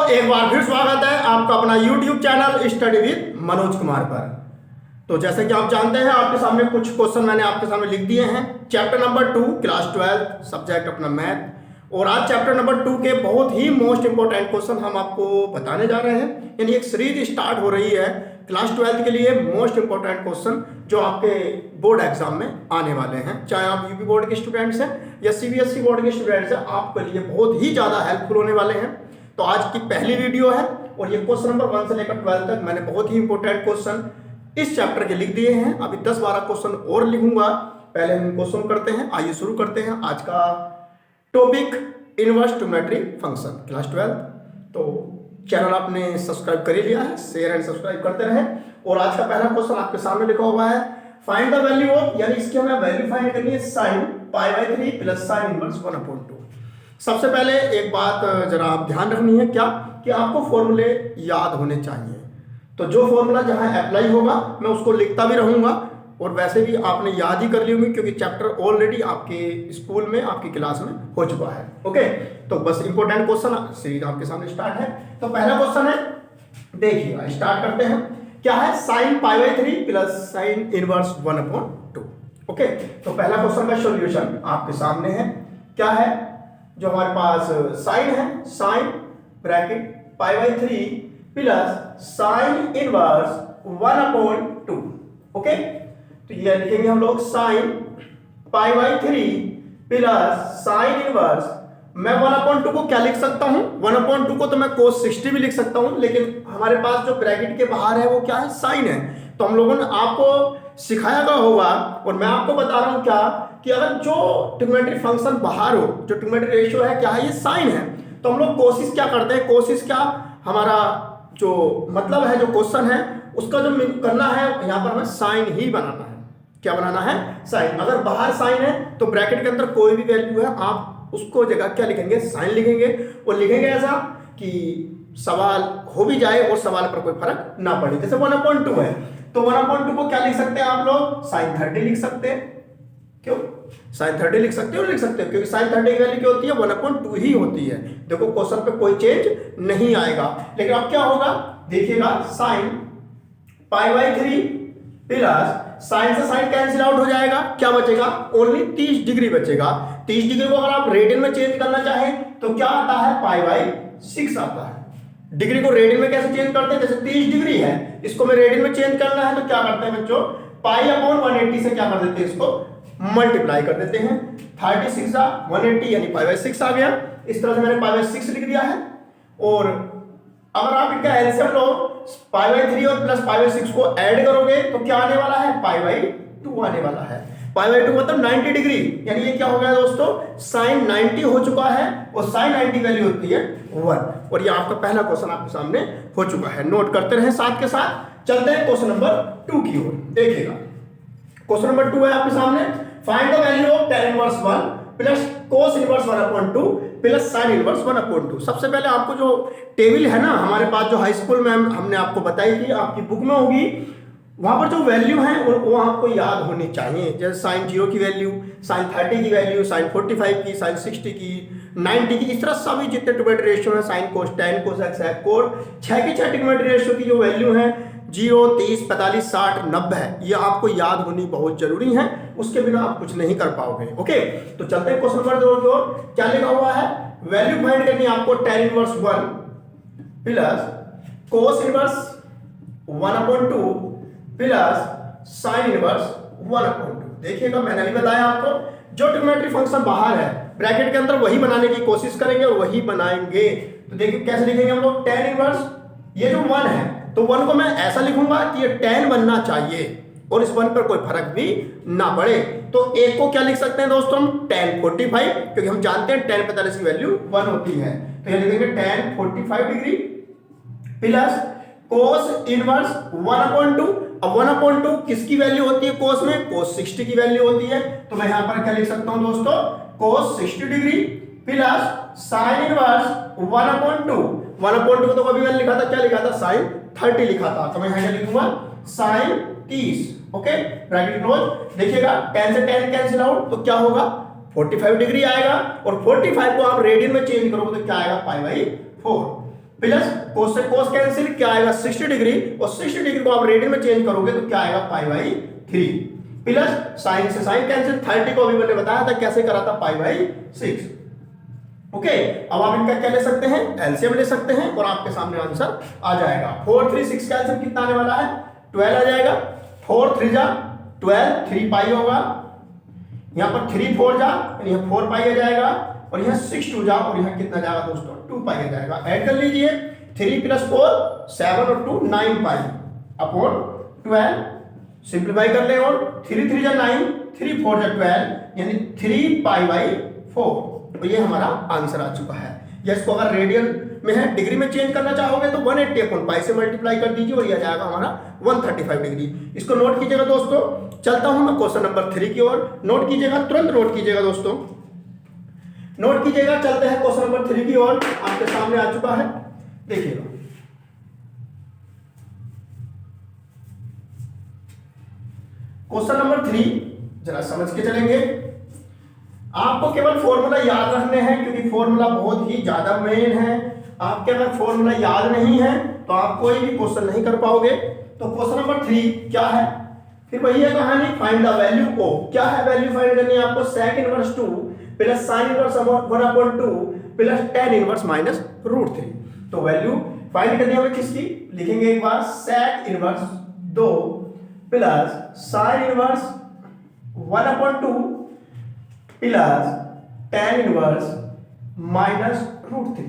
एक बार फिर स्वागत है आपका अपना YouTube channel study with Manoj Kumar पर। तो जैसे कि आप जानते हैं, आपके सामने कुछ क्वेश्चन मैंने आपके सामने लिख दिए हैं। चैप्टर नंबर 2 क्लास 12 सब्जेक्ट अपना मैथ, और आज चैप्टर नंबर 2 के बहुत ही मोस्ट इंपॉर्टेंट क्वेश्चन हम आपको बताने जा रहे हैं। यानी एक सीरीज स्टार्ट हो रही है क्लास 12 के लिए मोस्ट इंपॉर्टेंट क्वेश्चन जो आपके बोर्ड एग्जाम में आने वाले हैं। चाहे आप यूपी बोर्ड के स्टूडेंट्स हैं या सीबीएसई बोर्ड के स्टूडेंट्स हैं, आपके लिए बहुत ही ज़्यादा हेल्पफुल होने वाले हैं। तो आज की पहली वीडियो है और ये क्वेश्चन नंबर 1 से लेकर 12 तक मैंने बहुत ही इंपॉर्टेंट क्वेश्चन इस चैप्टर के लिख दिए हैं। अभी 10-12 क्वेश्चन और लिखूंगा। पहले हम क्वेश्चन करते हैं। आइए शुरू करते हैं आज का topic, inverse trigonometry function class 12। तो चैनल आपने सब्सक्राइब कर ही लिया है, शेयर एंड सब्सक्राइब करते रहें। और आज का पहला क्वेश्चन आपके सामने लिखा हुआ है, फाइंड द वैल्यू ऑफ, यानी इसकी हमें वैल्यू फाइंड करनी है sin π/3 प्लस sin इनवर्स 1/2। सबसे पहले एक बात जरा आप ध्यान रखनी है, क्या कि आपको फॉर्मूले याद होने चाहिए। तो जो फॉर्मूला जहां अप्लाई होगा मैं उसको लिखता भी रहूंगा, और वैसे भी आपने याद ही कर ली होंगी क्योंकि चैप्टर ऑलरेडी आपके स्कूल में आपकी क्लास में हो चुका है। ओके, तो बस इंपॉर्टेंट क्वेश्चन सीरीज आपके सामने स्टार्ट है। तो पहला क्वेश्चन है, देखिएगा स्टार्ट करते हैं। क्या है sin π/3 plus sin inverse 1/2। Okay, तो पहला क्वेश्चन का सॉल्यूशन आपके सामने है। क्या है जो हमारे पास साइन है, sine bracket π/3 plus sine inverse 1/2। Okay, तो ये लिखेंगे हम लोग साइन π/3 प्लस साइन इनवर्स। मैं 1/2 को क्या लिख सकता हूं? 1/2 को तो मैं cos 60 भी लिख सकता हूं, लेकिन हमारे पास जो ब्रैकेट के बाहर है वो क्या है? साइन है। तो हम लोगों ने आपको सिखाया गया होगा और मैं आपको बता रहा हूं क्या कि अगर जो ट्रिग्नोमेट्री फंक्शन बाहर हो, जो ट्रिग्नोमेट्री रेशियो है क्या है? ये साइन है। तो हम लोग कोशिश क्या करते हैं, कोशिश क्या, हमारा जो मतलब है, जो क्वेश्चन है उसका जो करना है यहाँ पर हमें साइन ही बनाना है। क्या बनाना है? साइन। अगर बाहर साइन है तो ब्रैकेट के अंदर कोई भी वैल्यू है आप उसको जगह क्या लिखेंगे? साइन लिखेंगे। और लिखेंगे ऐसा कि सवाल हो भी जाए और सवाल पर कोई फर्क ना पड़े। जैसे 1/2 है तो 1/2 को क्या लिख सकते हैं आप लोग? साइन 30 लिख सकते हैं। क्यों साइन 30 लिख सकते हो? लिख सकते हो, क्योंकि साइन 30 की वैल्यू क्या होती है? 1/2 ही होती है। देखो क्वेश्चन पे कोई चेंज नहीं आएगा। लेकिन अब क्या होगा देखिएगा, साइन π/3 प्लस साइन से साइन कैंसिल आउट हो जाएगा, क्या बचेगा? ओनली 30 डिग्री बचेगा। 30 डिग्री को अगर आप रेडियन में चेंज करना चाहें तो क्या आता है? π/6 आता है। डिग्री को रेडियन में कैसे चेंज करते हैं? जैसे 30 डिग्री है, इसको मैं रेडियन में चेंज करना है तो क्या करते हैं बच्चों? π/180 से क्या कर देते हैं? इसको मल्टीप्लाई कर देते हैं। 36 180 यानी π/6 आ गया। इस तरह से मैंने π/6 लिख दिया है। और अगर आप इनका एलसीएम लो, π/3 और प्लस π/6 को ऐड करोगे तो क्या आने वाला है? π/2 आने वाला है। π/2 मतलब 90 डिग्री, यानी ये क्या हो गया दोस्तों? साइन 90 हो चुका है और साइन 90 वैल्यू होती है 1। और ये आपका पहला क्वेश्चन आपके सामने हो चुका है। नोट करते रहे साथ के साथ। चलते हैं क्वेश्चन नंबर 2 की ओर। देखिएगा क्वेश्चन नंबर 2 है आपके सामने, find the value of tan inverse 1 plus cos inverse 1/2 plus sin inverse 1/2। सबसे पहले आपको जो टेबल है ना, हमारे पास जो हाई स्कूल में हमने आपको बताई थी, आपकी बुक में होगी, वहां पर जो वैल्यू है वो आपको याद होनी चाहिए। जैसे sin 0 की वैल्यू, sin 30 की वैल्यू, sin 45 की, sin 60 की, 90 की, इस तरह सभी जितने ट्रिग्नोमेट्री रेशियो है, sin cos, tan cos, sec cos, 6 की 6 ट्रिग्नोमेट्री रेशियो की जो वैल्यू है 0, 30, 45, 60, 90 है, ये आपको याद होनी बहुत जरूरी है। उसके बिना आप कुछ नहीं कर पाओगे। ओके, तो चलते हैं क्वेश्चन नंबर 2 की ओर। क्या लिखा हुआ है? वैल्यू फाइंड करनी है आपको tan inverse 1 plus cos inverse 1/2 plus sin inverse 1/2। देखिएगा मैंने अभी बताया आपको, जो ट्रिग्नोमेट्री फंक्शन बाहर है ब्रैकेट के अंदर वही बनाने की कोशिश करेंगे और वही बनाएंगे। तो देखिए कैसे लिखेंगे हम लोग? tan इनवर्स, ये जो 1 है तो 1 को मैं ऐसा लिखूंगा कि ये tan बनना चाहिए और इस 1 पर कोई फर्क भी ना पड़े। तो एक को क्या लिख सकते हैं दोस्तों? हम tan 45, क्योंकि हम जानते हैं tan 45 की वैल्यू 1 होती है। तो ये लिखेंगे tan 45 degree plus cos inverse 1/2। अब 1/2 किसकी वैल्यू होती है cos में? cos 60 की वैल्यू होती है। तो मैं यहां पर क्या लिख सकता हूं दोस्तों? cos 60 degree plus sin inverse 1/2। 1/2 को तो कभी मैंने लिखा था, क्या लिखा था? sin 30 लिखा था। तो मैं यहां क्या लिखूंगा? sin 30। Okay, bracket close. देखिएगा tan से tan कैंसिल आउट तो क्या होगा? 45 डिग्री आएगा, और 45 को आप रेडियन में चेंज करोगे तो क्या आएगा? π/4। प्लस कोस से कोस कैंसिल, क्या आएगा 60 डिग्री, और 60 डिग्री को आप रेडियन में चेंज करोगे तो क्या आएगा पाई बाई 3, प्लस साइन से साइन कैंसिल, 30 को अभी मैंने बताया था कैसे करा था पाई बाई 6। ओके, अब आप इनका क्या ले सकते हैं, एलसीएम ले सकते हैं और आपके सामने आंसर आ जाएगा। 4 3 6 का एलसीएम कितना आने वाला है 12 आ जाएगा, 4 3 जा 12, 3 पाई होगा, यहाँ पर 3 4 जा यहाँ 4 पाई आ जाएगा, और यहाँ 6 2 जा और यहाँ कितना जाएगा दोस्तों 2 पाई आ जाएगा। ऐड कर लीजिए, 3 + 4 7 और 2 9 पाई अपॉन 12, सिंप्लीफाई कर ले, और 3 3 जा 9, 3 4 जा 12, यानी 3 पाई बाई 4। तो ये हमारा आंसर आ चुका है। या इसको अगर रेडियन में है, डिग्री में चेंज करना चाहोगे तो 180 अपॉन पाई से मल्टीप्लाई कर दीजिए और ये आ जाएगा हमारा 135 डिग्री। इसको नोट कीजिएगा दोस्तों। चलता हूं मैं क्वेश्चन नंबर 3 की ओर, नोट कीजिएगा, तुरंत नोट कीजिएगा दोस्तों, नोट कीजिएगा। चलते हैं क्वेश्चन नंबर 3 की ओर, आपके सामने आ चुका है, देखिएगा। क्वेश्चन नंबर 3 जरा समझ के चलेंगे। आपको केवल फॉर्मूला याद रखने हैं क्योंकि फॉर्मूला बहुत ही ज्यादा मेन है। आपके अगर फॉर्मूला याद नहीं है तो आप कोई भी क्वेश्चन नहीं कर पाओगे। तो क्वेश्चन नंबर 3 क्या है, फिर वही है कहानी, फाइंड द वैल्यू ऑफ, क्या है वैल्यू फाइंड करनी है आपको, sec inverse 2 plus sin inverse 1/2 plus tan inverse minus √3। तो वैल्यू फाइंड करनी है किसकी, लिखेंगे एक बार, sec inverse 2 plus sin inverse 1/2 plus tan inverse minus √3।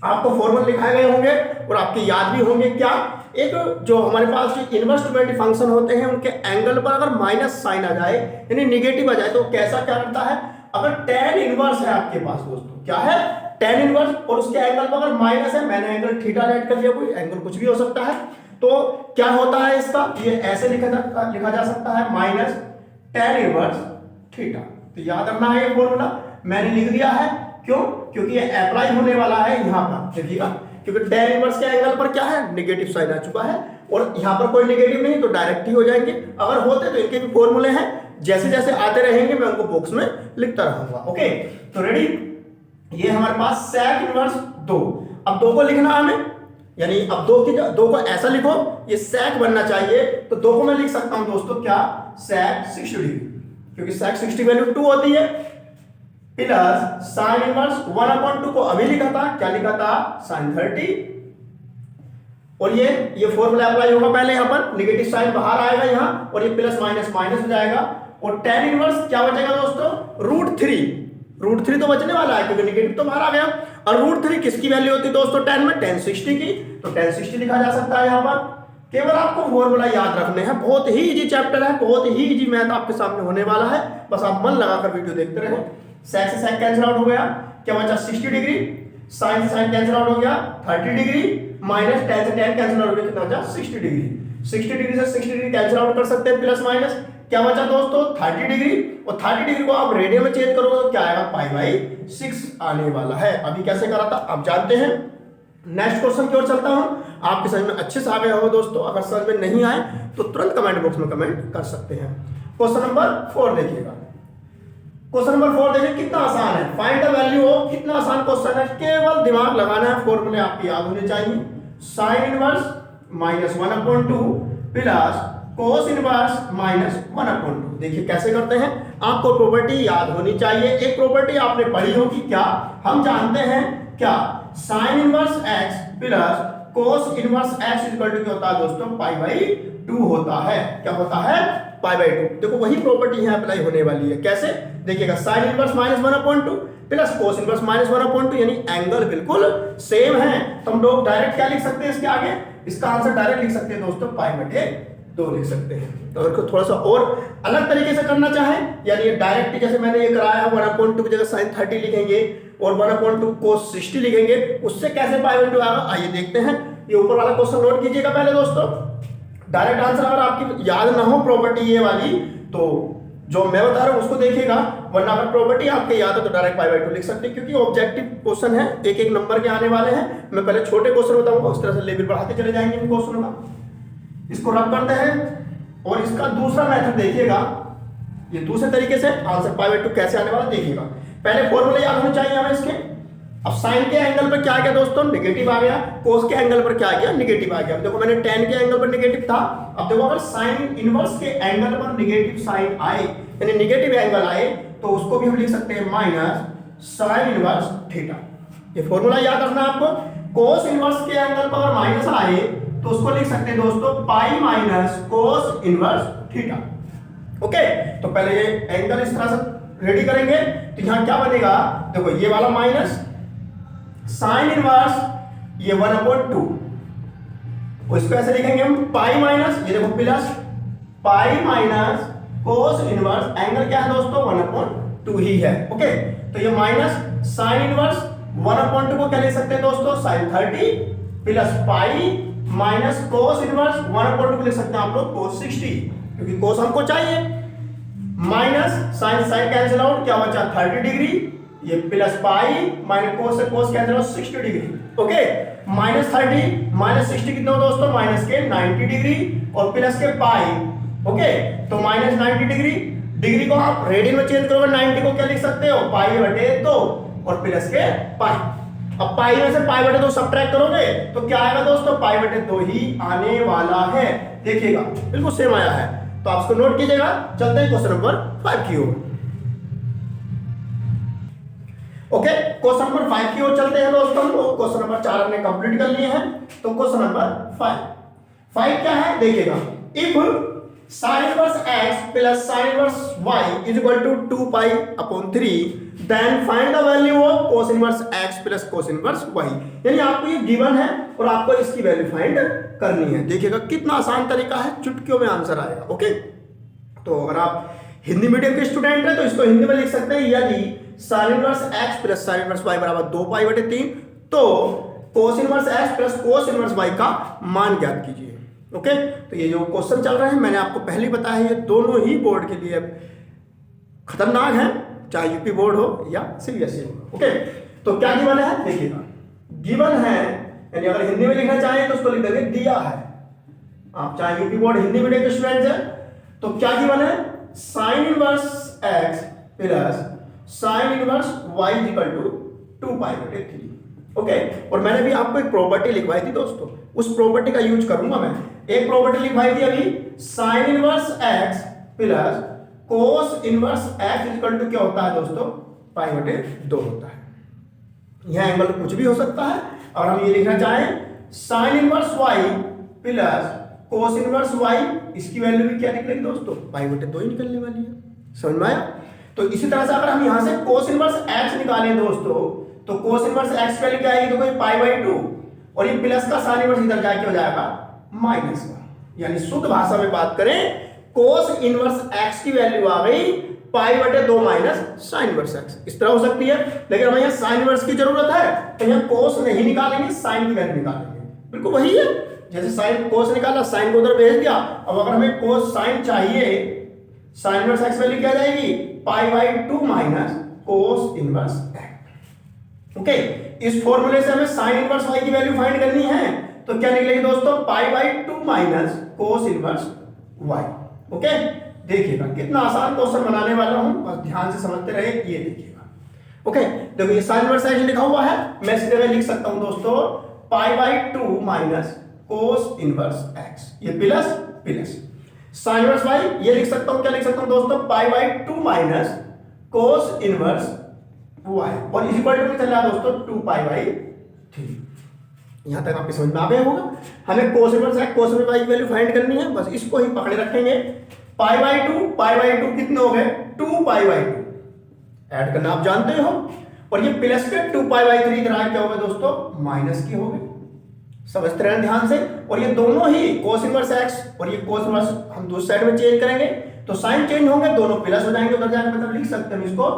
आपको फॉर्मूला लिखाए गए होंगे और आपके याद भी होंगे। क्या, एक जो हमारे पास जो इन्वर्स फंक्शन होते हैं उनके एंगल पर अगर माइनस साइन आ जाए यानी निगेटिव आ जाए तो कैसा क्या करता है, अगर tan इनवर्स है आपके पास दोस्तों, क्या है tan इनवर्स, और उसके एंगल पर अगर माइनस है, मैंने एंगल थीटा ऐड कर दिया, कोई एंगल कुछ भी हो सकता है, तो क्या होता है इसका, ये ऐसे लिखा जा सकता है माइनस tan इनवर्स थीटा। तो याद रखना है ये फॉर्मूला मैंने लिख दिया है, क्यों, क्योंकि ये अप्लाई होने वाला है यहाँ पर, देखिएगा, क्योंकि tan इनवर्स के एंगल पर क्या है नेगेटिव साइन आ चुका है, और यहाँ पर कोई नेगेटिव नहीं तो डायरेक्ट ही हो जाएंगे। अगर होते तो इनके भी फॉर्मूले हैं, जैसे जैसे आते रहेंगे मैं उनको बॉक्स में लिखता रहूंगा। ओके, तो रेडी, ये हमारे पास sec इनवर्स 2, अब 2 को लिखना हमें, यानी अब 2 को ऐसा लिखो, ये sec बनना चाहिए, तो 2 को मैं लिख सकता हूं दोस्तों क्या, sec 60 डिग्री, क्योंकि sec 60 वैल्यू 2 होती है, प्लस sin इनवर्स 1/2 को अभी लिखा था, क्या लिखा था sin 30, और ये फॉर्मूला अप्लाई होगा पहले, यहां पर नेगेटिव साइन बाहर आएगा यहां, और ये प्लस माइनस माइनस हो जाएगा, और tan इनवर्स क्या बचेगा दोस्तों √3 तो बचने वाला है क्योंकि नेगेटिव तो बाहर आ गया, और √3 किसकी वैल्यू होती है दोस्तों tan में, tan 60 की, तो tan 60 लिखा जा सकता है यहां पर। केवल आपको फॉर्मूला याद रखने हैं, बहुत ही इजी चैप्टर है, बहुत ही इजी मैथ आपके सामने होने वाला है, बस आप मन लगाकर वीडियो देखते रहो। sec से sec कैंसिल आउट हो गया, क्या बचा 60 डिग्री, sin से sin कैंसिल आउट हो गया 30 डिग्री, माइनस tan से tan कैंसिल आउट हो गया, कितना बचा 60 डिग्री, 60 डिग्री से 60 डिग्री कैंसिल आउट कर सकते हैं, प्लस माइनस क्या बचा दोस्तों 30 डिग्री, और 30 डिग्री को आप रेडियन में चेंज करोगे तो क्या आएगा पाई बाई 6 आने वाला है। अभी कैसे करा था आप जानते हैं। नेक्स्ट क्वेश्चन की ओर चलता हूं, आपके समझ में अच्छे से आ गया होगा दोस्तों, अगर समझ में नहीं आए तो तुरंत कमेंट बॉक्स में कमेंट कर सकते हैं। क्वेश्चन नंबर 4 देखिएगा, क्वेश्चन नंबर 4 देखिए कितना आसान है, फाइंड द वैल्यू ऑफ, कितना आसान क्वेश्चन है, केवल दिमाग लगाना है, फॉर्मूले आपके याद होने चाहिए, sin inverse minus 1/2 plus cos inverse minus 1/2। देखिए कैसे करते हैं, आपको प्रॉपर्टी याद होनी चाहिए, एक प्रॉपर्टी आपने पढ़ी होगी, क्या हम जानते हैं, क्या sin inverse x plus cos inverse x equal to क्या होता है दोस्तों पाई बाई 2 होता है, क्या होता है पाई बाई 2। देखो वही प्रॉपर्टी यहाँ अप्लाई होने वाली है, कैसे देखिएगा, sin inverse minus 1/2 plus cos inverse minus 1/2, यानी एंगल बिल्कुल सेम है, तो हम लोग डायरेक्ट क्या लिख सकते हैं इसके आगे, इसका आंसर डायरेक्ट लिख सकते हैं दोस्तों पाई बटे 2 लिख सकते हैं। तो अगर थोड़ा सा और अलग तरीके से करना चाहें, यानी ये डायरेक्ट जैसे मैंने ये कराया है 1/2 की जगह sin 30 लिखेंगे और 1/2 cos 60 लिखेंगे, उससे कैसे पाई बाई 2 आएगा आइए देखते हैं। ये ऊपर वाला क्वेश्चन नोट कीजिएगा पहले दोस्तों, डायरेक्ट आंसर अगर आपकी याद ना हो प्रॉपर्टी ये वाली तो जो मैं बता रहा हूं उसको देखिएगा, वरना अगर प्रॉपर्टी आपके याद है तो डायरेक्ट पाई बाई 2 लिख सकते हैं, क्योंकि ऑब्जेक्टिव क्वेश्चन है, एक एक नंबर के आने वाले हैं। मैं पहले छोटे क्वेश्चन बताऊंगा, उस तरह से लेवल बढ़ाते चले जाएंगे इन क्वेश्चनों का। इसको रब करते हैं और इसका दूसरा मेथड देखिएगा, ये दूसरे तरीके से आंसर पाई बाई 2 कैसे आने वाला देखिएगा। पहले फॉर्मूला याद होने चाहिए हमें इसके, अब साइन के एंगल पर क्या आ गया दोस्तों, नेगेटिव आ गया। कोस के एंगल पर क्या आ गया, नेगेटिव आ गया। अब देखो मैंने tan के एंगल पर नेगेटिव था, अब देखो अगर साइन इनवर्स के एंगल पर नेगेटिव साइन आए यानी नेगेटिव एंगल आए तो उसको भी हम लिख सकते हैं माइनस साइन इनवर्स थीटा। ये फॉर्मूला याद रखना आपको। कोस इनवर्स के एंगल पर माइनस आए तो उसको लिख सकते हैं दोस्तों पाई minus cos inverse theta. Okay, तो पहले ये एंगल इस तरह से रेडी करेंगे तो यहां क्या बनेगा, देखो ये वाला माइनस साइन इनवर्स ये 1/2, इसको ऐसे लिखेंगे हम पाई माइनस, ये देखो plus pi minus cos inverse, angle क्या है दोस्तों 1/2 ही है। ओके, तो ये माइनस साइन इनवर्स 1/2 को क्या लिख सकते हैं दोस्तों sine 30 plus pi minus cos inverse 1/2 को लिख सकते हैं आप लोग कोस 60, क्योंकि कोस हमको चाहिए। Minus sine sine cancel out, क्या बचा 30 डिग्री, ये प्लस पाई माइनस कोस से cos cancel out 60 degree. Okay, minus 30 minus 60 कितना हो दोस्तों, माइनस के 90 डिग्री और प्लस के पाई। ओके, तो माइनस 90 डिग्री, डिग्री को आप रेडियन में चेंज करोगे 90 को क्या लिख सकते हो पाई बटे 2 और प्लस के पाई। अब पाई में से पाई बटे 2 सब्ट्रैक्ट करोगे तो क्या आएगा दोस्तों, पाई बटे 2 ही आने वाला है। देखिएगा बिल्कुल सेम आया है, तो आप इसको नोट कीजिएगा। चलते हैं क्वेश्चन नंबर 5 की ओर। ओके, क्वेश्चन नंबर 5 की ओर चलते हैं दोस्तों। तो क्वेश्चन नंबर 4 हमने कंप्लीट कर लिए हैं, तो क्वेश्चन नंबर 5 क्या है देखिएगा। If sin inverse x plus sin inverse y is equal to 2 pi upon 3, then find the value of cos inverse x plus cos inverse y। यानी आपको ये गिवन है और आपको इसकी वैल्यू फाइंड करनी है। देखिएगा कितना आसान तरीका है, चुटकियों में आंसर आएगा। ओके, तो अगर आप हिंदी मीडियम के स्टूडेंट हैं तो इसको हिंदी में लिख सकते हैं, यदि sin inverse x plus sin inverse y बराबर 2 पाई बटे 3 तो cos inverse x plus cos inverse y का मान ज्ञात कीजिए। ओके, तो ये जो क्वेश्चन चल रहे हैं मैंने आपको पहले ही बताया, ये दोनों ही बोर्ड के लिए खतरनाक है, चाहे यूपी बोर्ड हो या सीबीएसई हो। ओके, तो क्या गिवन है देखिएगा। गिवन है यानी अगर हिंदी में लिखना चाहें तो उसको लिख देंगे दिया है। आप चाहे यूपी बोर्ड हिंदी मीडियम के स्टूडेंट्स हैं तो क्या गिवन है, sine inverse x plus sine inverse y equal to 2 pi बटे 3। ओके, और मैंने भी आपको एक प्रॉपर्टी लिखवाई थी दोस्तों, उस प्रॉपर्टी का यूज करूंगा मैं। एक प्रॉपर्टी लिखवाई थी अभी, sine inverse x plus cos inverse x equal to क्या होता है दोस्तों पाई बटे 2 होता है। यह एंगल कुछ भी हो सकता है, और हम ये लिखना चाहें sign inverse y plus cos inverse y, इसकी वैल्यू भी क्या निकलेगी दोस्तों पाई बटे 2 ही निकलने वाली है। समझ में आया? तो इसी तरह से अगर हम यहां से कोस इनवर्स x निकालें दोस्तों तो कोस इनवर्स x वैल्यू क्या आएगी, तो कोई पाई बाई 2 और ये प्लस का साइन इनवर्स इधर जाके हो जाएगा माइनस का। यानी शुद्ध भाषा में बात करें कोस इनवर्स x की वैल्यू आ गई पाई बटे 2 माइनस साइन इनवर्स x। इस तरह हो सकती है, लेकिन हमें यहाँ साइन इनवर्स की जरूरत है तो यहाँ कोस नहीं निकालेंगे, साइन की वैल्यू निकालेंगे। बिल्कुल वही है, जैसे साइन कोस निकाला साइन को उधर भेज दिया। अब अगर हमें कोस साइन चाहिए, साइन इनवर्स x वैल्यू क्या जाएगी pi by 2 minus cos inverse x। Okay, इस फॉर्मूले से हमें साइन इनवर्स y की वैल्यू फाइंड करनी है, तो क्या निकलेगी दोस्तों pi by 2 minus cos inverse y। Okay, देखिएगा कितना आसान क्वेश्चन बनाने वाला हूं, बस ध्यान से समझते रहे। ये देखिएगा। ओके, देखो ये साइन इनवर्स x लिखा हुआ है, मैं इस जगह लिख सकता हूं दोस्तों pi by 2 minus cos inverse x, ये plus plus sine inverse y ये लिख सकता हूं, क्या लिख सकता हूं दोस्तों pi by 2 minus cos inverse y, और इस इक्वल टू में चल रहा है दोस्तों 2 पाई बाई 3। यहां तक आपके समझ में आ गया होगा। हमें कोस इनवर्स x कोस इनवर्स y की वैल्यू फाइंड करनी है, बस इसको ही पकड़े रखेंगे। पाई बाई 2 कितने हो गए 2 पाई बाई 2, ऐड करना आप जानते हो, और ये प्लस के 2 पाई बाई 3 इधर क्या हो गए दोस्तों माइनस के हो गए। समझते रहना ध्यान से। और ये दोनों ही कोस इनवर्स x और ये कोस इनवर्स हम दूसरी साइड में चेंज करेंगे तो साइन चेंज होंगे, दोनों प्लस हो जाएंगे उधर जाके, मतलब लिख सकते हैं इसको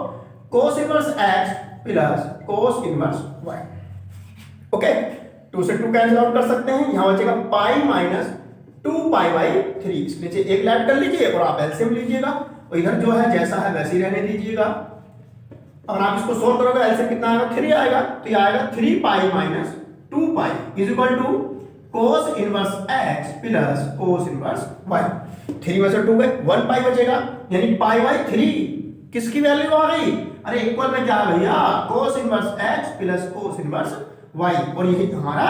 कोस inverse x plus cos inverse y। Okay, 2 से 2 कैंसिल आउट कर सकते हैं, यहां बचेगा पाई माइनस 2 पाई बाई 3। इसके नीचे एक लैट कर लीजिए और आप एलसीएम लीजिएगा, और इधर जो है जैसा है वैसे ही रहने दीजिएगा। अगर आप इसको सोल्व करोगे एलसीएम कितना आएगा 3 आएगा, तो ये आएगा 3 pi minus 2 pi is equal to cos inverse x plus cos inverse y। 3 में से 2 गए 1 पाई बचेगा, यानी पाई बाई 3 किसकी वैल्यू आ गई? अरे इक्वल में क्या है भैया? कोस inverse x plus cos inverse y, और यही हमारा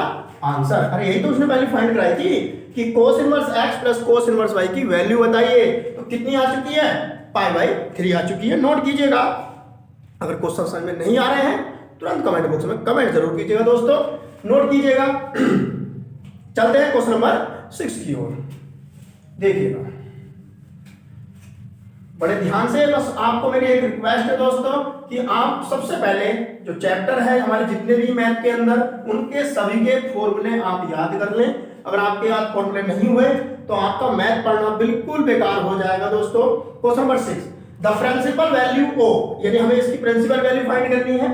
आंसर। अरे यही तो उसने पहले फाइंड कराई थी कि कोस inverse x plus cos inverse y की वैल्यू बताइए। तो कितनी आ चुकी है? π/3 आ चुकी है। नोट कीजिएगा। अगर क्वेश्चन समझ में नहीं आ रहे हैं तुरंत कमेंट बॉक्स में कमेंट जरूर कीजिएगा दोस्तों, नोट कीजिएगा। चलते हैं क्वेश्चन नंबर 6 की ओर। देखिएगा बड़े ध्यान से, बस आपको मेरी एक रिक्वेस्ट है दोस्तों कि आप सबसे पहले जो चैप्टर है हमारे जितने भी मैथ के अंदर, उनके सभी के फॉर्मूले आप याद कर लें। अगर आपके याद फॉर्मूले नहीं हुए तो आपका मैथ पढ़ना बिल्कुल बेकार हो जाएगा दोस्तों। Question number 6, the principal value of, यानी हमें इसकी प्रिंसिपल वैल्यू फाइंड करनी है।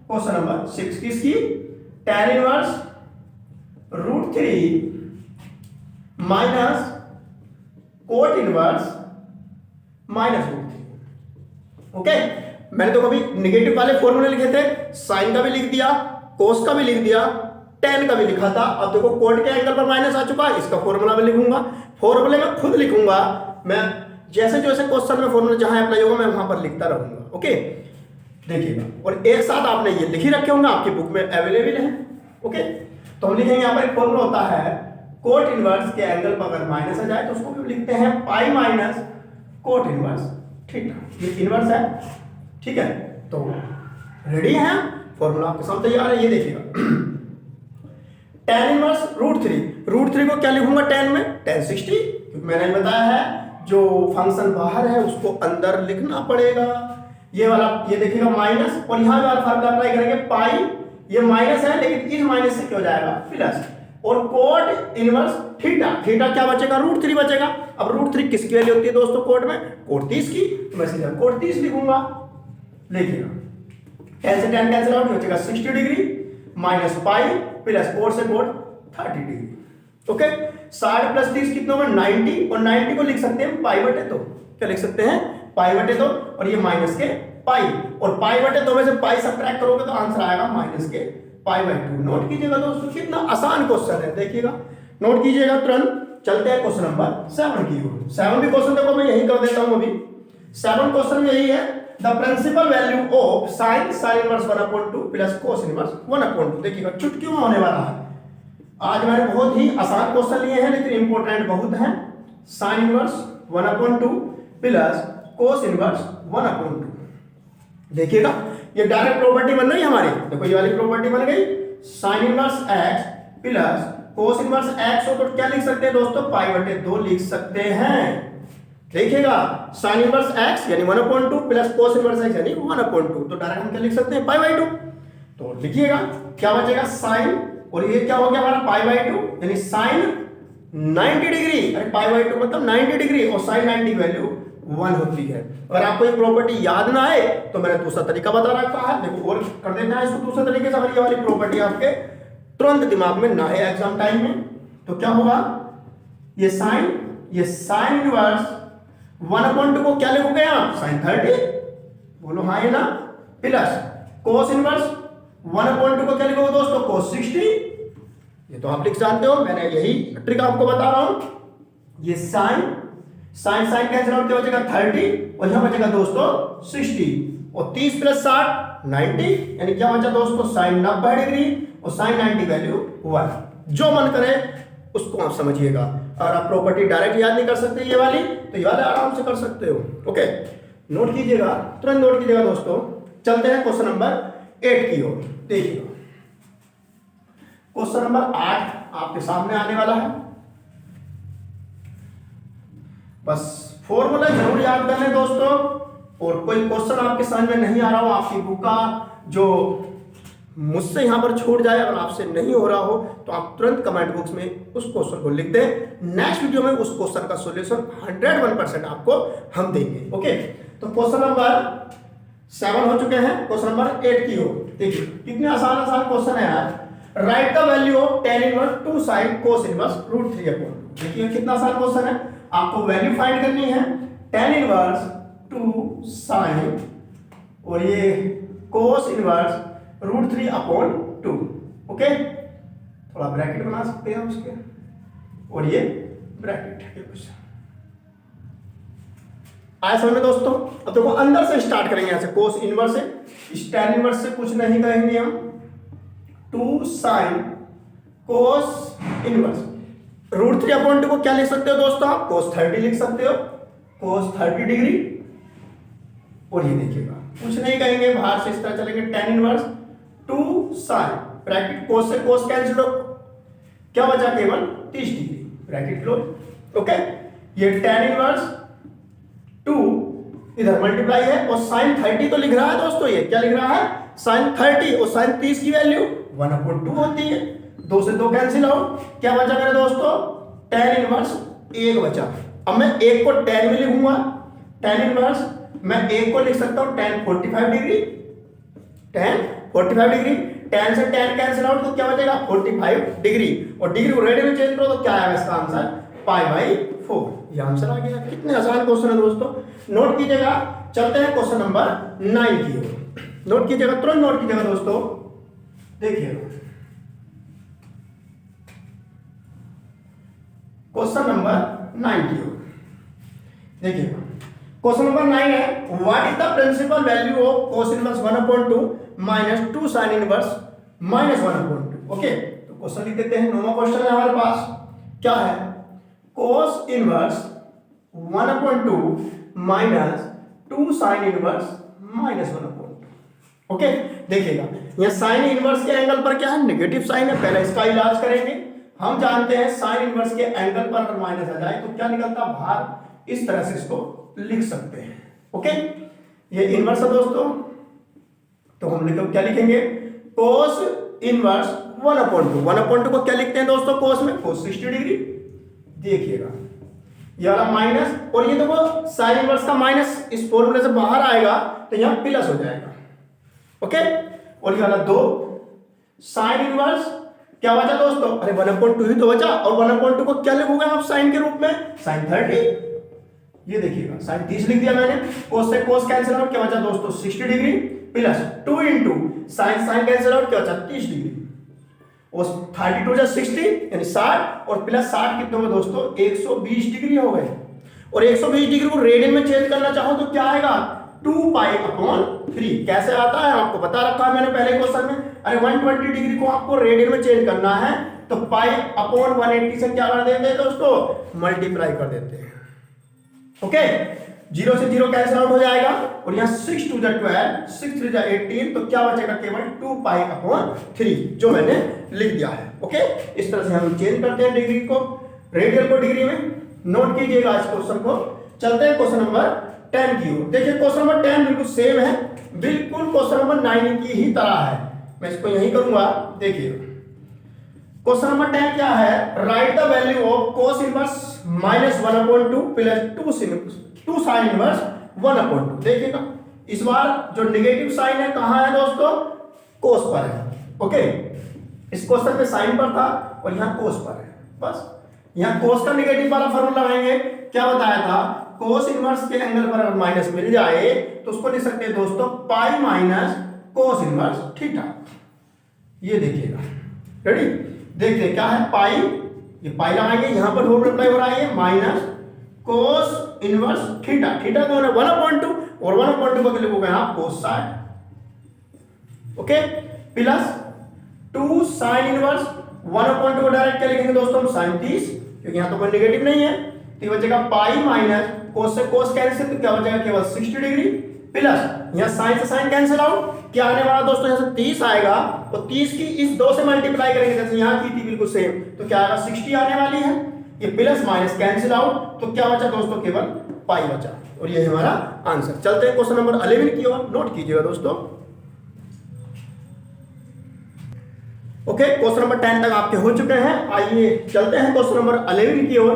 क्वेश्चन नंबर 6 किसकी? tan inverse √3 minus cot inverse -√3। Okay, मैंने तो कभी नेगेटिव वाले फॉर्मूले लिखे थे, साइन का भी लिख दिया, कोस का भी लिख दिया, tan का भी लिखा था। अब देखो कोट के एंगल पर माइनस आ चुका है, इसका फॉर्मूला भी लिखूंगा। फॉर्मूले में खुद लिखूंगा मैं, जैसे जैसे क्वेश्चन में फॉर्मूला जहां अप्लाई होगा मैं वहां पर लिखता रहूंगा। ओके, देखिएगा, और एक साथ आपने ये लिख ही रखे होंगे, आपकी बुक में अवेलेबल है। ओके, तो हम लिखेंगे यहाँ पर एक फॉर्मूला होता है, कोट इनवर्स के एंगल पर अगर माइनस आ जाए तो उसको भी लिखते हैं pi minus cot inverse theta. ये इनवर्स है, ठीक है। तो रेडी है, फॉर्मूला आपके सामने तैयार है। ये देखिएगा, tan इनवर्स √3 को क्या लिखूंगा tan में? tan 60, क्योंकि मैंने बताया है जो फंक्शन बाहर है उसको अंदर लिखना पड़ेगा। ये वाला, ये देखिएगा माइनस, और यहां वाला फार्मूला अप्लाई करेंगे पाई, ये माइनस है लेकिन इस माइनस से क्या हो जाएगा? प्लस, और कोट इनवर्स थीटा, थीटा क्या बचेगा? √3 बचेगा। अब √3 किसकी वैल्यू होती है दोस्तों कोट में? कोट 30 की, तो मैं सीधा कोट 30 लिखूंगा। देखिएगा, tan से tan कैंसिल आउट, बचेगा 60 degree minus pi plus coat से कोट 30 डिग्री। ओके, 60 प्लस 30 कितना होगा? 90, और 90 को लिख सकते हैं π/2। क्या लिख सकते हैं? π/2, और ये माइनस के पाई, और π/2 में से पाई सब्ट्रैक्ट करोगे तो आंसर आएगा माइनस के π/2। नोट कीजिएगा दोस्तों, कितना आसान क्वेश्चन है, देखिएगा, नोट कीजिएगा तुरंत। चलते हैं क्वेश्चन नंबर 7 की ओर। 7 भी क्वेश्चन देखो मैं यही कर देता हूं अभी। 7 क्वेश्चन में यही है, the principal value of sin inverse 1/2 plus cos inverse 1/2। देखिएगा चुटकियों में होने वाला है। आज मैंने बहुत ही आसान क्वेश्चन लिए हैं लेकिन इंपॉर्टेंट बहुत हैं। sin inverse 1/2 plus cos inverse 1/2। देखिएगा, ये डायरेक्ट प्रॉपर्टी बन रही है हमारी। देखो ये वाली प्रॉपर्टी बन गई, sin inverse x plus cos inverse x हो तो क्या लिख सकते हैं दोस्तों? π/2 लिख सकते हैं। देखिएगा, sin इनवर्स x यानी 1/2 प्लस cos इनवर्स x यानी 1/2, तो डायरेक्ट हम क्या लिख सकते हैं? π/2। तो लिखिएगा क्या बचेगा? sin, और ये क्या हो गया हमारा? π/2 यानी sin 90 डिग्री। अरे π/2 मतलब 90 डिग्री, और sin 90 की वैल्यू 1 होती है। अगर आपको ये प्रॉपर्टी याद ना आए तो मैंने दूसरा तरीका बता रखा है, देखो और कर देना है इसको दूसरे तरीके से। अगर ये वाली प्रॉपर्टी आपके तुरंत दिमाग में ना है एग्जाम टाइम में, तो क्या होगा? ये sin इनवर्स 1/2 को क्या लिखोगे आप? sin 30, बोलो हाँ या ना, प्लस cos इनवर्स 1/2 को क्या लिखोगे दोस्तों? cos 60। ये तो आप लिख जानते हो, मैंने यही ट्रिक आपको बता रहा हूं। ये sin कैंसिल आउट क्या बचेगा? 30, और यहां बचेगा दोस्तों 60, और 30 प्लस 60 90, यानी क्या बचा दोस्तों? sin 90 डिग्री, और sin 90 वैल्यू 1। जो मन करे उसको आप समझिएगा। अगर आप प्रॉपर्टी डायरेक्ट याद नहीं कर सकते ये वाली, तो ये वाले आराम से कर सकते हो। ओके, नोट कीजिएगा, तुरंत नोट कीजिएगा दोस्तों। चलते हैं क्वेश्चन नंबर 8 की ओर। देखिएगा, क्वेश्चन नंबर 8 आपके सामने आने वाला है। बस फॉर्मूला जरूर याद कर लें दोस्तों, और कोई क्वेश्चन आपके समझ में नहीं आ रहा हो, आपकी बुक का जो मुझसे यहां पर छूट जाए, अगर आपसे नहीं हो रहा हो तो आप तुरंत कमेंट बॉक्स में उस क्वेश्चन को लिख दें। नेक्स्ट वीडियो में उस क्वेश्चन का सॉल्यूशन 101% आपको हम देंगे। ओके, तो क्वेश्चन नंबर 7 हो चुके हैं, क्वेश्चन नंबर 8 की ओर। देखिए कितने आसान क्वेश्चन है यार। Right the value of tan inverse 2 sin cos inverse √3/2। देखिए कितना आसान क्वेश्चन है, आपको वैल्यू फाइंड करनी है tan इनवर्स 2 sin, और ये cos इनवर्स √3/2। ओके, थोड़ा ब्रैकेट बना सकते हैं उसके, और ये ब्रैकेट है कुछ। आया समझ में दोस्तों। अब देखो अंदर से स्टार्ट करेंगे, ऐसे कोस इनवर्स से, tan इनवर्स से कुछ नहीं कहेंगे हम, 2 sin कोस इनवर्स। √3/2 को क्या लिख सकते हो दोस्तों आप, cos 30 लिख सकते हो, cos 30 डिग्री। और ये देखिएगा कुछ नहीं कहेंगे, बाहर से इस तरह चलेंगे, tan inverse 2 sin bracket cos से cos कैंसिल हो, क्या बचा केवल 30 डिग्री ब्रैकेट क्लोज। ओके, ये tan इनवर्स 2 इधर मल्टीप्लाई है और sin 30 तो लिख रहा है दोस्तों, ये क्या लिख रहा है sin 30 और sin 30 की वैल्यू 1/2 होती है, 2 से 2 कैंसिल आउट, क्या बचा मेरे दोस्तों tan इनवर्स 1 बचा। अब मैं 1 को tan में लिखूंगा, tan इनवर्स मैं 1 को लिख सकता हूं tan 45 degree, tan 45 degree, tan से tan कैंसिल आउट तो क्या बचेगा 45 डिग्री, और डिग्री को रेडियन में चेंज करो तो क्या आएगा इसका आंसर π/4। ये आंसर आ गया। कितने आसान क्वेश्चन है दोस्तों, नोट कीजिएगा। चलते हैं क्वेश्चन नंबर 9 की ओर, नोट कीजिएगा, तुरंत नोट कीजिएगा दोस्तों। देखिए क्वेश्चन नंबर 9 की ओर देखिएगा, क्वेश्चन नंबर 9 है, what is the principal value of cos inverse 1/2 minus 2 sin inverse minus 1/2। Okay, तो क्वेश्चन लिख देते हैं। नौवां क्वेश्चन है हमारे पास, क्या है, cos inverse 1/2 minus 2 sin inverse minus 1/2। Okay, देखिएगा यह साइन इनवर्स के एंगल पर क्या है, नेगेटिव साइन है, पहले इसका इलाज करेंगे। हम जानते हैं साइन इनवर्स के एंगल पर अगर माइनस आ जाए तो क्या निकलता बाहर, इस तरह से इसको लिख सकते हैं। ओके, ये इनवर्स है दोस्तों, तो हम लिखो क्या लिखेंगे, cos इनवर्स 1/2 को क्या लिखते हैं दोस्तों, cos में cos 60 डिग्री। देखिएगा ये वाला माइनस, और ये देखो साइन इनवर्स का माइनस इस फॉर्मूले से बाहर आएगा तो यहां प्लस हो जाएगा। ओके, और ये वाला 2 साइन इनवर्स क्या बचा दोस्तों, अरे 1/2 ही तो बचा, और 1/2 को क्या लिखोगे आप साइन के रूप में, साइन 30। ये देखिएगा साइन 30 लिख दिया मैंने, cos से cos कैंसिल आउट, क्या बचा दोस्तों 60 degree, plus 2 into sine sine cancel out, क्या बचा 30 डिग्री, और 32 जा 60 यानी 60, और प्लस 60 कितने में दोस्तों 120 डिग्री हो गए। और 120 डिग्री को रेडियन में चेंज करना चाहो तो क्या आएगा 2π/3। कैसे आता है आपको बता रखा है मैंने पहले क्वेश्चन में। अरे 120 डिग्री को आपको रेडियन में चेंज करना है तो π/180 से क्या कर देते हैं दोस्तों, मल्टीप्लाई कर देते हैं। ओके, 0 से 0 कैंसिल आउट हो जाएगा, और यहाँ 6 2 12, 6 3 18, तो क्या बचेगा केवल 2π/3, जो मैंने लिख दिया है। ओके, इस तरह से हम चेंज करते हैं डिग्री को, रेडियन को डिग्री में। नोट कीजिएगा इस क्वेश्चन को। चलते हैं क्वेश्चन नंबर 10 की ओर। देखिए क्वेश्चन नंबर 10 बिल्कुल सेम है, बिल्कुल क्वेश्चन नंबर 9 की ही तरह है। मैं इसको यही करूंगा। देखिए क्वेश्चन नंबर 10 क्या है, right the value of cos inverse -1/2 plus 2 sin inverse 1/2। देखिएगा इस बार जो नेगेटिव साइन है कहां है दोस्तों, cos पर है। ओके, इस क्वेश्चन पे साइन पर था और यहाँ cos पर है। बस यहाँ cos का नेगेटिव वाला फॉर्मूला लगाएंगे। क्या बताया था, cos इनवर्स के एंगल पर अगर माइनस मिल जाए तो उसको लिख सकते हैं दोस्तों pi minus cos inverse theta. ये देखिएगा, रेडी, देखते हैं क्या है पाई, ये पाई लगाएंगे, यहां पर होल अप्लाई हो रहा है minus cos inverse theta. Theta कौन है 1/2, और 1/2 को लिखोगे आप cos 60। Okay, plus 2 sin inverse 1/2 को डायरेक्ट क्या लिखेंगे दोस्तों हम sin 30, क्योंकि यहां तो कोई नेगेटिव नहीं है, तो ये बचेगा पाई माइनस cos से cos कैंसिल, तो क्या बचेगा केवल 60 डिग्री, प्लस यहाँ sin से sin कैंसिल आउट, क्या आने वाला दोस्तों यहाँ से 30 आएगा, और 30 की इस 2 से मल्टीप्लाई करेंगे जैसे यहाँ की थी बिल्कुल सेम, तो क्या आएगा 60 आने वाली है। ये प्लस माइनस कैंसिल आउट, तो क्या बचा दोस्तों केवल पाई बचा, और ये हमारा आंसर। चलते हैं क्वेश्चन नंबर 11 की ओर। नोट कीजिएगा दोस्तों। ओके, क्वेश्चन नंबर 10 तक आपके हो चुके हैं। आइए चलते हैं क्वेश्चन नंबर 11 की ओर।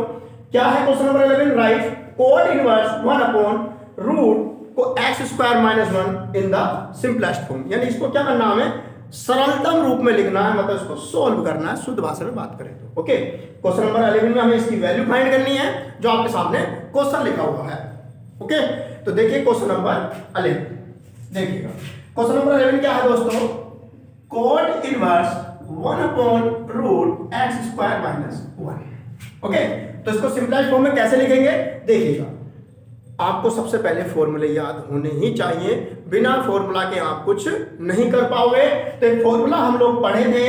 क्या है question number 11, right cot inverse 1/√, को x² - 1 in the simplest form, यानी इसको क्या करना हमें सरलतम रूप में लिखना है, मतलब इसको सोल्व करना है, शुद्ध भाषा में बात करें तो। ओके, क्वेश्चन नंबर 11 में हमें इसकी वैल्यू फाइंड करनी है जो आपके सामने क्वेश्चन लिखा हुआ है। ओके, तो देखिए क्वेश्चन नंबर 11, देखिएगा क्वेश्चन नंबर 11 क्या है दोस्तों, cot इनवर्स 1/√x² - 1। ओके, तो इसको सिंपलेस्ट फॉर्म में कैसे लिखेंगे देखिएगा, आपको सबसे पहले फॉर्मूले याद होने ही चाहिए, बिना फॉर्मूला के आप कुछ नहीं कर पाओगे। तो एक फॉर्मूला हम लोग पढ़े थे,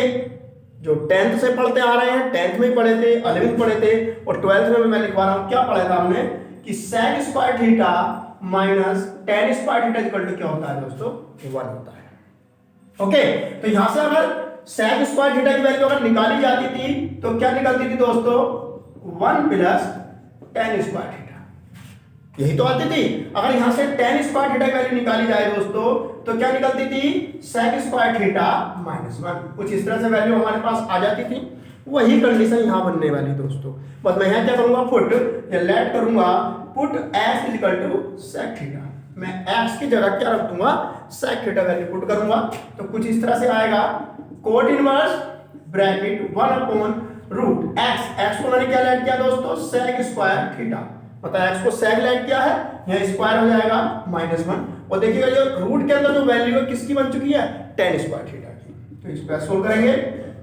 जो 10th से पढ़ते आ रहे हैं, 10th में पढ़े थे, 11th पढ़े थे, और 12th में मैं लिखवा रहा हूं। क्या पढ़ा था हमने कि sec square theta minus tan square theta equal to क्या होता है दोस्तों, 1 होता है। ओके, तो यहां से अगर sec स्क्वायर थीटा की वैल्यू अगर निकाली जाती थी तो क्या निकलती थी दोस्तों, 1 प्लस tan स्क्वायर थीटा, यही तो आती थी। अगर यहां से tan स्क्वायर थीटा की वैल्यू निकाली जाए दोस्तों तो क्या निकलती थी, sec स्क्वायर थीटा माइनस 1। कुछ इस तरह से वैल्यू हमारे पास आ जाती थी। वही कंडीशन यहां बनने वाली दोस्तों। बस मैं यहां क्या करूंगा, पुट या लेट करूंगा, put x equal to sec theta. मैं x की जगह क्या रख दूंगा, sec थीटा वैल्यू पुट करूंगा। तो कुछ इस तरह से आएगा, cot inverse bracket 1 upon root x को मैंने क्या लेट किया दोस्तों, sec स्क्वायर थीटा। पता है x को sec लेट किया है, यह स्क्वायर हो जाएगा -1। और देखिएगा ये रूट के अंदर जो वैल्यू है किसकी बन चुकी है, tan स्क्वायर थीटा की। तो इसको सोल्व करेंगे,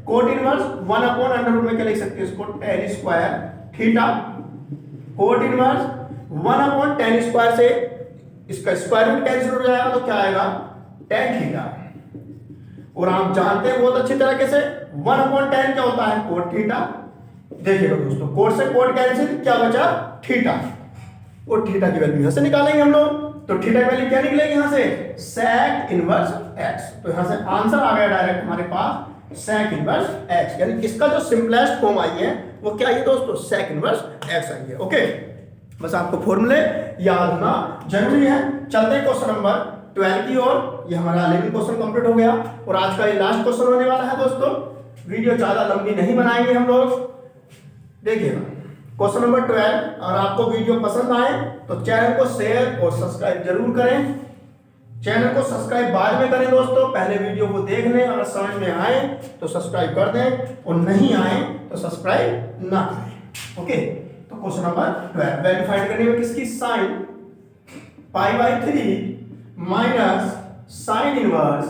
cot inverse 1 upon under root में क्या लिख सकते हैं इसको, tan square theta. Cot inverse 1 upon tan square से इसका स्क्वायर रूट कैंसिल हो जाएगा तो क्या आएगा, tan थीटा। और आप जानते हैं बहुत अच्छी तरीके से 1 अपॉन tan क्या होता है, कोट थीटा। देखिएगा दोस्तों, कोट से कोट कैंसिल, क्या बचा, थीटा। और थीटा की वैल्यू यहां से निकालेंगे हम लोग। तो थीटा की वैल्यू क्या निकलेगी यहां से, sec इनवर्स x। तो यहां से आंसर आ गया डायरेक्ट हमारे पास, sec इनवर्स x। यानी इसका जो सिंपलेस्ट फॉर्म आई है वो क्या आई है दोस्तों, sec इनवर्स x आई है। ओके, बस आपको फॉर्मूले याद होना जरूरी है। चलते हैं क्वेश्चन नंबर 12 की ओर। ये हमारा 11 क्वेश्चन कंप्लीट हो गया और आज का ये लास्ट क्वेश्चन होने वाला है दोस्तों। वीडियो ज्यादा लंबी नहीं बनाएंगे हम लोग। देखिएगा क्वेश्चन नंबर 12। और आपको वीडियो पसंद आए तो चैनल को शेयर और सब्सक्राइब जरूर करें। चैनल को सब्सक्राइब बाद में करें दोस्तों, पहले वीडियो को देख लें। अगर समझ में आए तो सब्सक्राइब कर दें और नहीं आए तो सब्सक्राइब ना करें। ओके, तो क्वेश्चन नंबर 12 वैल्यू फाइंड करनी है किसकी, साइन π/3 माइनस साइन इनवर्स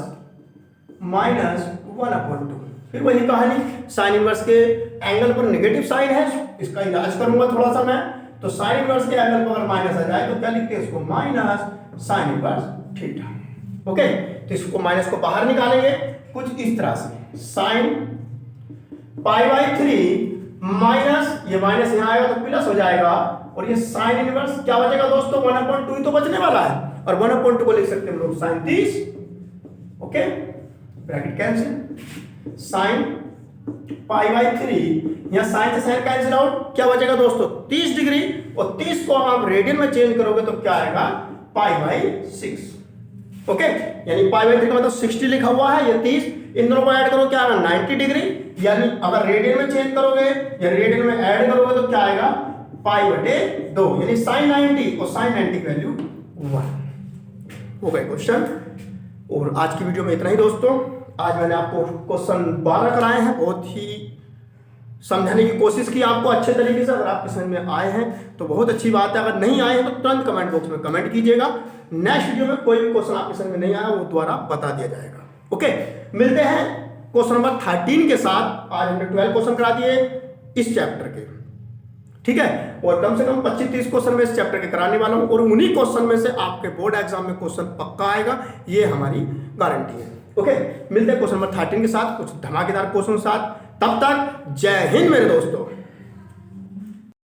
-1/2। फिर वही कहानी, साइन इनवर्स के एंगल पर नेगेटिव साइन है, इसका इलाज करूंगा थोड़ा सा मैं। तो साइन इनवर्स के एंगल पर अगर माइनस आ जाए तो क्या लिखते हैं इसको, minus sine inverse theta. Okay, तो इसको माइनस को बाहर निकालेंगे कुछ इस तरह से, साइन π/3 माइनस, ये माइनस यहां आएगा तो प्लस हो जाएगा। और ये साइन इनवर्स क्या बचेगा दोस्तों, 1/2 ही तो बचने वाला है। और 1/2 को लिख सकते हैं हम लोग sine 30। Okay, bracket cancel, sine π/3, यहाँ साइन से साइन कैंसिल आउट, क्या बचेगा दोस्तों, 30 डिग्री। और 30 को आप रेडियन में चेंज करोगे तो क्या आएगा, π/6। ओके, यानी π/3 का मतलब 60 लिखा हुआ है, ये 30, इन दोनों को ऐड करो क्या आएगा, 90 डिग्री। यानी अगर रेडियन में चेंज करोगे या रेडियन में ऐड करोगे तो क्या आएगा, π/2। यानी साइन 90 और साइन 90 की वैल्यू 1 हो गए क्वेश्चन। और आज की वीडियो में इतना ही दोस्तों। आज मैंने आपको क्वेश्चन 12 कराए हैं, बहुत ही समझाने की कोशिश की आपको अच्छे तरीके से। अगर आपके समझ में आए हैं तो बहुत अच्छी बात है, अगर नहीं आए हैं तो तुरंत कमेंट बॉक्स में कमेंट कीजिएगा। नेक्स्ट वीडियो में कोई भी क्वेश्चन आपके समझ में नहीं आया वो द्वारा बता दिया जाएगा। ओके, मिलते हैं क्वेश्चन नंबर 13 के साथ। आज हमने 12 क्वेश्चन करा दिए इस चैप्टर के, ठीक है। और कम से कम 25-30 क्वेश्चन में इस चैप्टर के कराने वाला हूं और उन्हीं क्वेश्चन में से आपके बोर्ड एग्जाम में क्वेश्चन पक्का आएगा, ये हमारी गारंटी है। ओके, मिलते हैं क्वेश्चन नंबर 13 के साथ, कुछ धमाकेदार क्वेश्चन के साथ। तब तक जय हिंद मेरे दोस्तों।